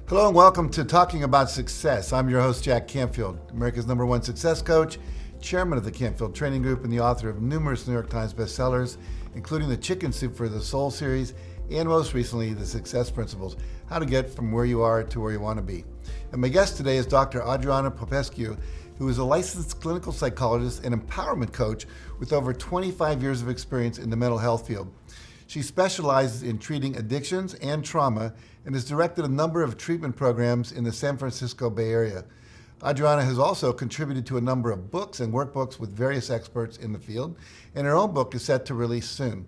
Hello and welcome to Talking About Success. I'm your host, Jack Canfield, America's #1 success coach, chairman of the Canfield Training Group, and the author of numerous New York Times bestsellers, including the Chicken Soup for the Soul series, and most recently, the Success Principles, how to get from where you are to where you want to be. And my guest today is Dr. Adriana Popescu, who is a licensed clinical psychologist and empowerment coach with over 25 years of experience in the mental health field. She specializes in treating addictions and trauma and has directed a number of treatment programs in the San Francisco Bay Area. Adriana has also contributed to a number of books and workbooks with various experts in the field, and her own book is set to release soon.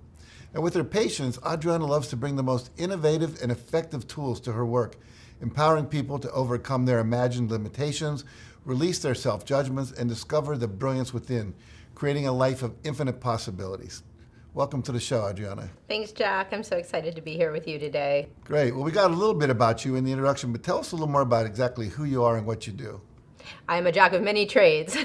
And with her patients, Adriana loves to bring the most innovative and effective tools to her work, empowering people to overcome their imagined limitations, release their self-judgments, and discover the brilliance within, creating a life of infinite possibilities. Welcome to the show, Adriana. Thanks, Jack. I'm so excited to be here with you today. Great. Well, we got a little bit about you in the introduction, but tell us a little more about exactly who you are and what you do. I'm a jack of many trades.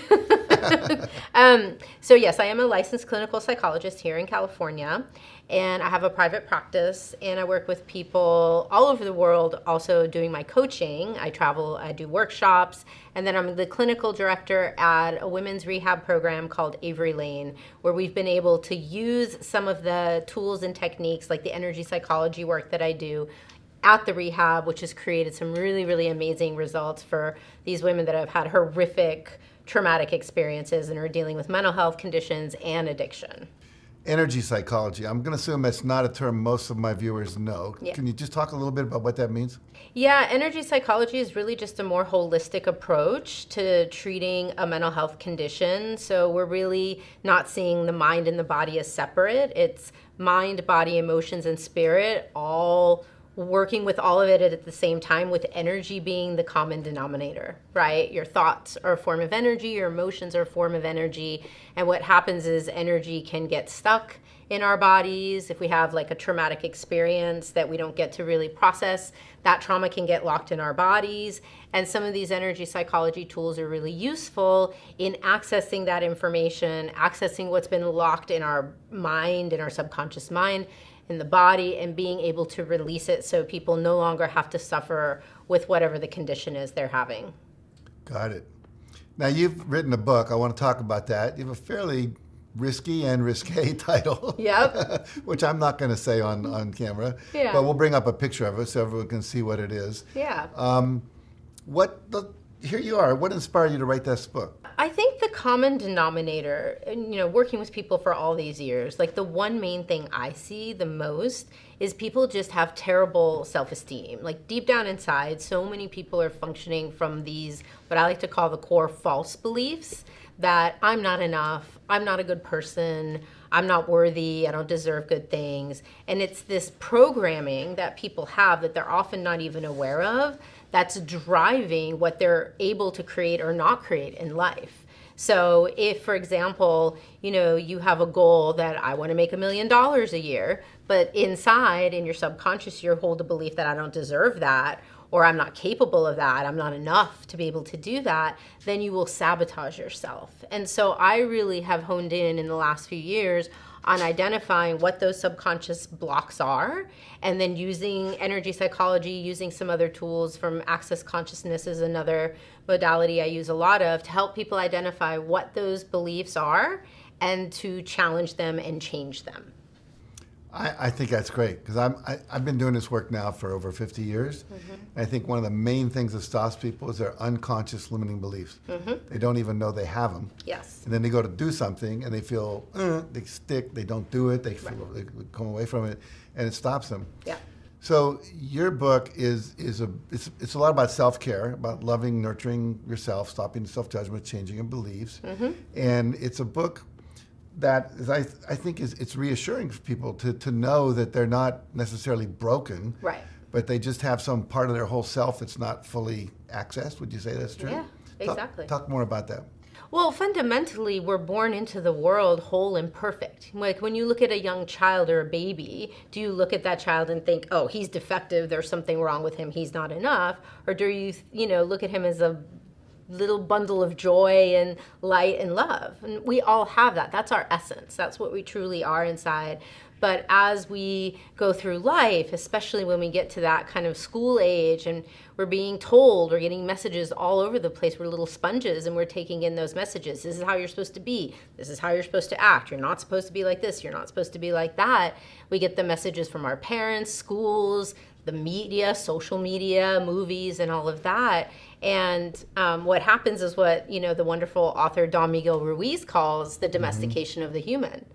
So yes, I am a licensed clinical psychologist here in California, and I have a private practice, and I work with people all over the world also doing my coaching. I travel, I do workshops, and then I'm the clinical director at a women's rehab program called Avery Lane, where we've been able to use some of the tools and techniques like the energy psychology work that I do at the rehab, which has created some really, really amazing results for these women that have had horrific traumatic experiences and are dealing with mental health conditions and addiction. Energy psychology. I'm going to assume that's not a term most of my viewers know. Yeah. Can you just talk a little bit about what that means? Yeah, energy psychology is really just a more holistic approach to treating a mental health condition. So we're really not seeing the mind and the body as separate. It's mind, body, emotions, and spirit all working with all of it at the same time, with energy being the common denominator, right? Your thoughts are a form of energy, your emotions are a form of energy, and what happens is energy can get stuck in our bodies. If we have like a traumatic experience that we don't get to really process, that trauma can get locked in our bodies, and some of these energy psychology tools are really useful in accessing that information, accessing what's been locked in our mind, in our subconscious mind, in the body, and being able to release it so people no longer have to suffer with whatever the condition is they're having. Got it. Now, you've written a book. I want to talk about that. You have a fairly risky and risque title. Yep. Which I'm not going to say on camera. Yeah. But we'll bring up a picture of it so everyone can see what it is. Yeah. Here you are. What inspired you to write this book? I think the common denominator, working with people for all these years, like the one main thing I see the most is people just have terrible self-esteem. Like deep down inside, so many people are functioning from these, what I like to call the core false beliefs, that I'm not enough, I'm not a good person, I'm not worthy, I don't deserve good things. And it's this programming that people have that they're often not even aware of that's driving what they're able to create or not create in life. So if, for example, you have a goal that I want to make $1 million a year, but inside in your subconscious, you hold the belief that I don't deserve that, or I'm not capable of that, I'm not enough to be able to do that, then you will sabotage yourself. And so I really have honed in the last few years on identifying what those subconscious blocks are, and then using energy psychology, using some other tools from Access Consciousness is another modality I use a lot of, to help people identify what those beliefs are and to challenge them and change them. I think that's great, because I've been doing this work now for over 50 years. Mm-hmm. And I think one of the main things that stops people is their unconscious limiting beliefs. Mm-hmm. They don't even know they have them. Yes. And then they go to do something and they feel, they stick, they don't do it, they come away from it, and it stops them. Yeah. So your book is a lot about self-care, about loving, nurturing yourself, stopping self-judgment, changing your beliefs. Mm-hmm. And it's a book that is, I think it's reassuring for people to know that they're not necessarily broken, right? But they just have some part of their whole self that's not fully accessed. Would you say that's true? Yeah, exactly. Talk more about that. Well, fundamentally, we're born into the world whole and perfect. Like when you look at a young child or a baby, do you look at that child and think, oh, he's defective, there's something wrong with him, he's not enough? Or do you, look at him as a little bundle of joy and light and love. And we all have that. That's our essence. That's what we truly are inside. But as we go through life, especially when we get to that kind of school age and we're being told, we're getting messages all over the place, we're little sponges and we're taking in those messages. This is how you're supposed to be. This is how you're supposed to act. You're not supposed to be like this. You're not supposed to be like that. We get the messages from our parents, schools, the media, social media, movies, and all of that. And what happens is what, the wonderful author Don Miguel Ruiz calls the domestication of the human.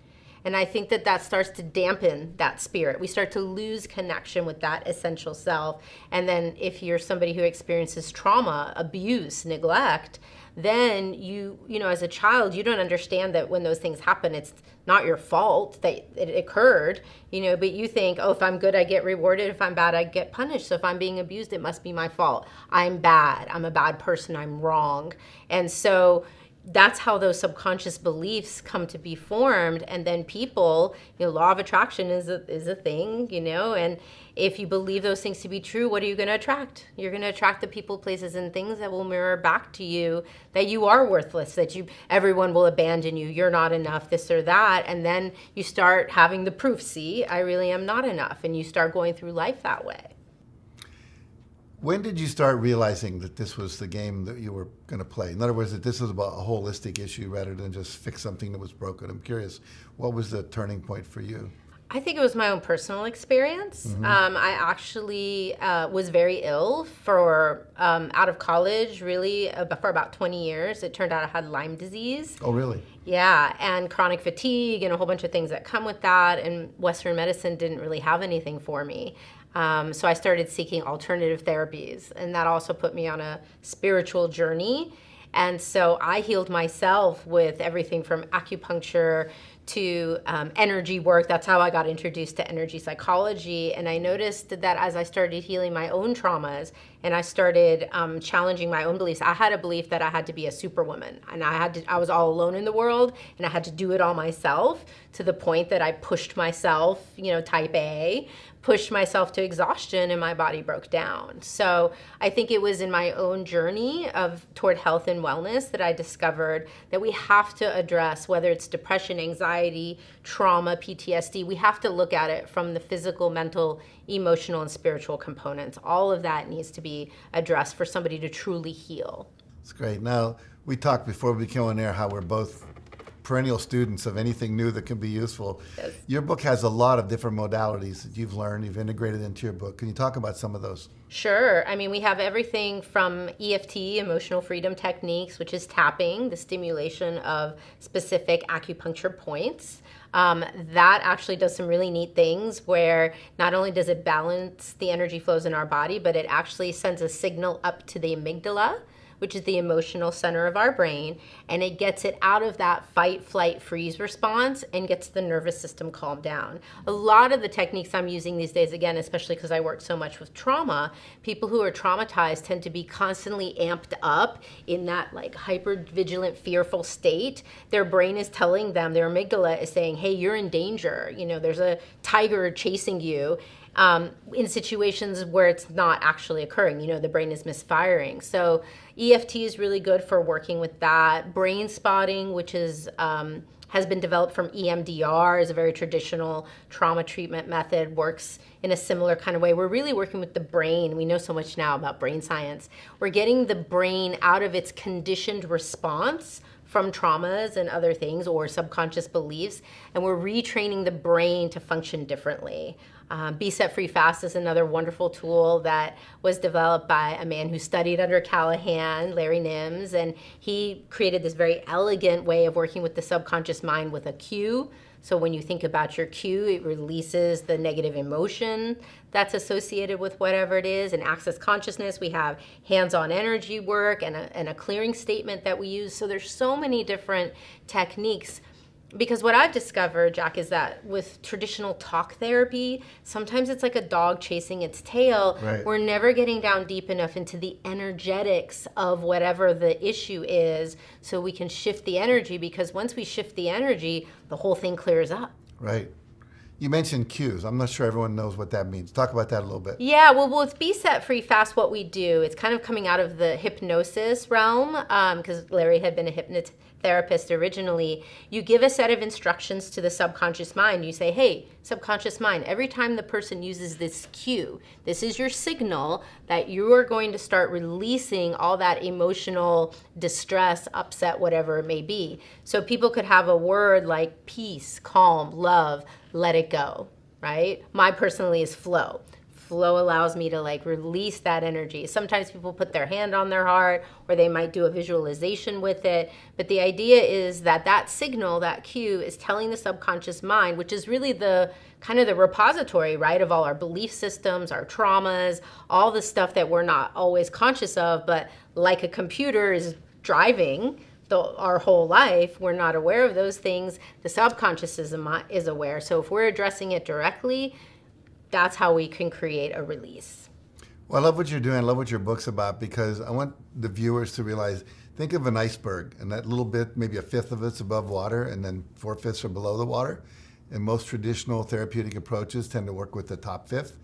And I think that starts to dampen that spirit. We start to lose connection with that essential self. And then if you're somebody who experiences trauma, abuse, neglect, then you as a child, you don't understand that when those things happen, it's not your fault that it occurred, but you think, oh, if I'm good, I get rewarded. If I'm bad, I get punished. So if I'm being abused, it must be my fault. I'm bad. I'm a bad person. I'm wrong. And so that's how those subconscious beliefs come to be formed. And then people, law of attraction is a thing, and if you believe those things to be true, what are you going to attract? You're going to attract the people, places, and things that will mirror back to you that you are worthless, that everyone will abandon you, you're not enough, this or that. And then you start having the proof, see, I really am not enough. And you start going through life that way. When did you start realizing that this was the game that you were going to play? In other words, that this was about a holistic issue rather than just fix something that was broken? I'm curious, what was the turning point for you? I think it was my own personal experience. I actually was very ill for out of college, really, for about 20 years. It turned out I had Lyme disease. Oh, really? Yeah, and chronic fatigue and a whole bunch of things that come with that. And Western medicine didn't really have anything for me. So I started seeking alternative therapies, and that also put me on a spiritual journey. And so I healed myself with everything from acupuncture to energy work. That's how I got introduced to energy psychology. And I noticed that as I started healing my own traumas and I started challenging my own beliefs, I had a belief that I had to be a superwoman, and I was all alone in the world, and I had to do it all myself, to the point that I pushed myself, type A, pushed myself to exhaustion, and my body broke down. So I think it was in my own journey toward health and wellness that I discovered that we have to address, whether it's depression, anxiety, trauma, PTSD, we have to look at it from the physical, mental, emotional, and spiritual components. All of that needs to be addressed for somebody to truly heal. That's great. Now, we talked before we came on air how we're both perennial students of anything new that can be useful. Yes. Your book has a lot of different modalities that you've learned, you've integrated into your book. Can you talk about some of those? Sure. I mean, we have everything from EFT, emotional freedom techniques, which is tapping, the stimulation of specific acupuncture points. That actually does some really neat things where not only does it balance the energy flows in our body, but it actually sends a signal up to the amygdala, which is the emotional center of our brain, and it gets it out of that fight, flight, freeze response and gets the nervous system calmed down. A lot of the techniques I'm using these days, again, especially because I work so much with trauma, people who are traumatized tend to be constantly amped up in that like hyper-vigilant, fearful state. Their brain is telling them, their amygdala is saying, hey, you're in danger. There's a tiger chasing you. In situations where it's not actually occurring, the brain is misfiring. So EFT is really good for working with that. Brain spotting, which is has been developed from EMDR, is a very traditional trauma treatment method, works in a similar kind of way. We're really working with the brain. We know so much now about brain science. We're getting the brain out of its conditioned response from traumas and other things or subconscious beliefs, and we're retraining the brain to function differently. Be Set Free Fast is another wonderful tool that was developed by a man who studied under Callahan, Larry Nims, and he created this very elegant way of working with the subconscious mind with a cue. So when you think about your cue, it releases the negative emotion that's associated with whatever it is. In Access Consciousness, we have hands-on energy work and a clearing statement that we use. So there's so many different techniques. Because what I've discovered, Jack, is that with traditional talk therapy, sometimes it's like a dog chasing its tail. Right. We're never getting down deep enough into the energetics of whatever the issue is so we can shift the energy, because once we shift the energy, the whole thing clears up. Right. You mentioned cues. I'm not sure everyone knows what that means. Talk about that a little bit. Yeah, well, it's Be Set Free Fast what we do. It's kind of coming out of the hypnosis realm because Larry had been a hypnotherapist originally. You give a set of instructions to the subconscious mind. You say, hey, subconscious mind, every time the person uses this cue, this is your signal that you are going to start releasing all that emotional distress, upset, whatever it may be. So people could have a word like peace, calm, love, let it go, right? My personally is flow. Flow allows me to like release that energy. Sometimes people put their hand on their heart or they might do a visualization with it. But the idea is that that signal, that cue is telling the subconscious mind, which is really the kind of the repository, right, of all our belief systems, our traumas, all the stuff that we're not always conscious of, but like a computer is driving our whole life, we're not aware of those things. The subconscious is aware. So if we're addressing it directly, that's how we can create a release. Well, I love what you're doing. I love what your book's about because I want the viewers to realize, think of an iceberg and that little bit, maybe a fifth of it's above water and then 4/5 are below the water. And most traditional therapeutic approaches tend to work with the top fifth.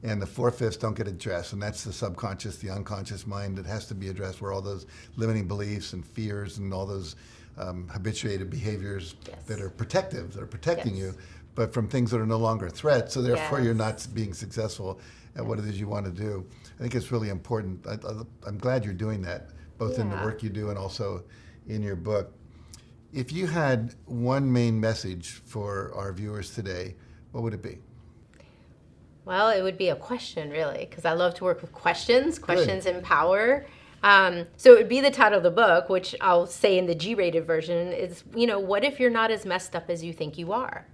And the 4/5 don't get addressed, and that's the subconscious, the unconscious mind that has to be addressed, where all those limiting beliefs and fears and all those habituated behaviors that are protective, that are protecting you, but from things that are no longer a threat, so therefore you're not being successful at what it is you want to do. I think it's really important. I'm glad you're doing that, both in the work you do and also in your book. If you had one main message for our viewers today, what would it be? Well, it would be a question, really, because I love to work with questions. Questions empower. So it would be the title of the book, which I'll say in the G-rated version, is, what if you're not as messed up as you think you are,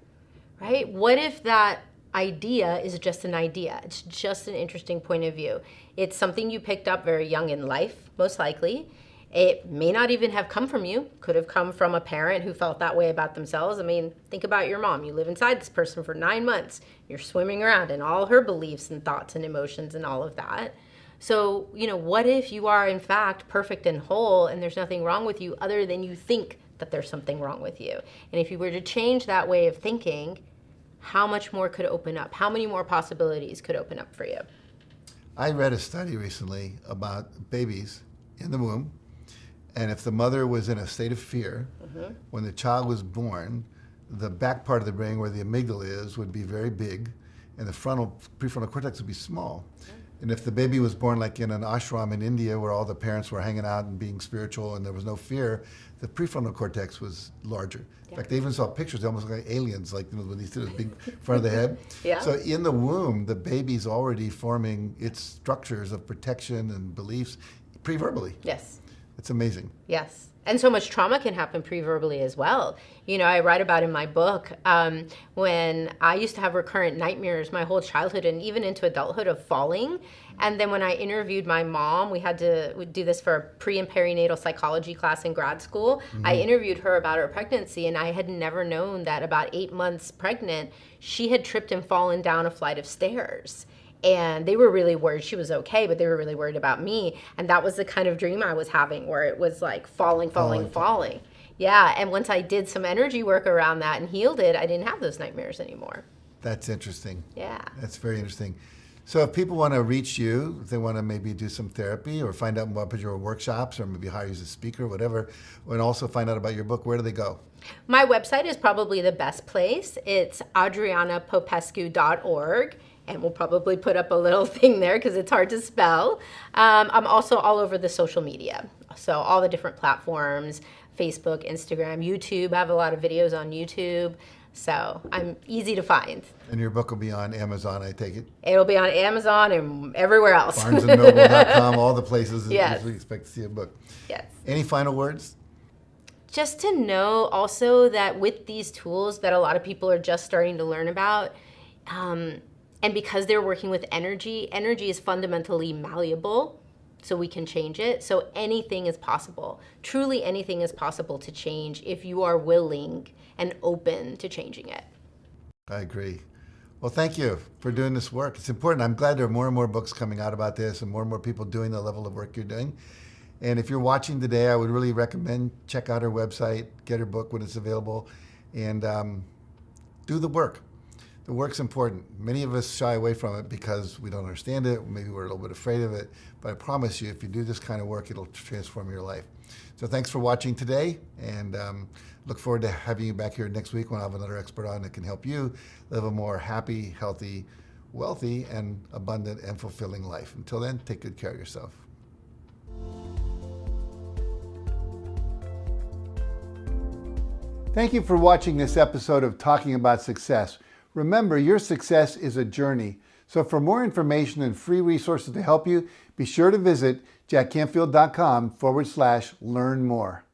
right? What if that idea is just an idea? It's just an interesting point of view. It's something you picked up very young in life, most likely. It may not even have come from you. Could have come from a parent who felt that way about themselves. I mean, think about your mom. You live inside this person for 9 months. You're swimming around in all her beliefs and thoughts and emotions and all of that. So, what if you are in fact perfect and whole and there's nothing wrong with you other than you think that there's something wrong with you? And if you were to change that way of thinking, how much more could open up? How many more possibilities could open up for you? I read a study recently about babies in the womb. And if the mother was in a state of fear, when the child was born, the back part of the brain where the amygdala is would be very big, and the prefrontal cortex would be small. And if the baby was born like in an ashram in India where all the parents were hanging out and being spiritual and there was no fear, the prefrontal cortex was larger. In fact, they even saw pictures, they almost look like aliens, like when these two big front of the head. So in the womb, the baby's already forming its structures of protection and beliefs pre-verbally. Yes. It's amazing. Yes. And so much trauma can happen pre-verbally as well. I write about in my book when I used to have recurrent nightmares my whole childhood and even into adulthood of falling. And then when I interviewed my mom, we do this for a pre and perinatal psychology class in grad school. I interviewed her about her pregnancy, and I had never known that about 8 months pregnant, she had tripped and fallen down a flight of stairs. And they were really worried. She was okay, but they were really worried about me. And that was the kind of dream I was having, where it was like falling. Yeah, and once I did some energy work around that and healed it, I didn't have those nightmares anymore. That's interesting. Yeah. That's very interesting. So if people want to reach you, if they want to maybe do some therapy or find out more about your workshops or maybe hire you as a speaker or whatever, and also find out about your book, where do they go? My website is probably the best place. It's adrianapopescu.org. And we'll probably put up a little thing there because it's hard to spell. I'm also all over the social media. So all the different platforms, Facebook, Instagram, YouTube. I have a lot of videos on YouTube. So I'm easy to find. And your book will be on Amazon, I take it? It'll be on Amazon and everywhere else. BarnesandNoble.com, all the places that we expect to see a book. Yes. Any final words? Just to know also that with these tools that a lot of people are just starting to learn about, and because they're working with energy is fundamentally malleable, so we can change it. So anything is possible. Truly anything is possible to change if you are willing and open to changing it. I agree. Well, thank you for doing this work. It's important. I'm glad there are more and more books coming out about this and more people doing the level of work you're doing. And if you're watching today, I would really recommend check out her website, get her book when it's available, and do the work. The work's important. Many of us shy away from it because we don't understand it. Maybe we're a little bit afraid of it. But I promise you, if you do this kind of work, it'll transform your life. So thanks for watching today, and look forward to having you back here next week when I'll have another expert on that can help you live a more happy, healthy, wealthy, and abundant and fulfilling life. Until then, take good care of yourself. Thank you for watching this episode of Talking About Success. Remember, your success is a journey. So for more information and free resources to help you, be sure to visit jackcanfield.com/learn more.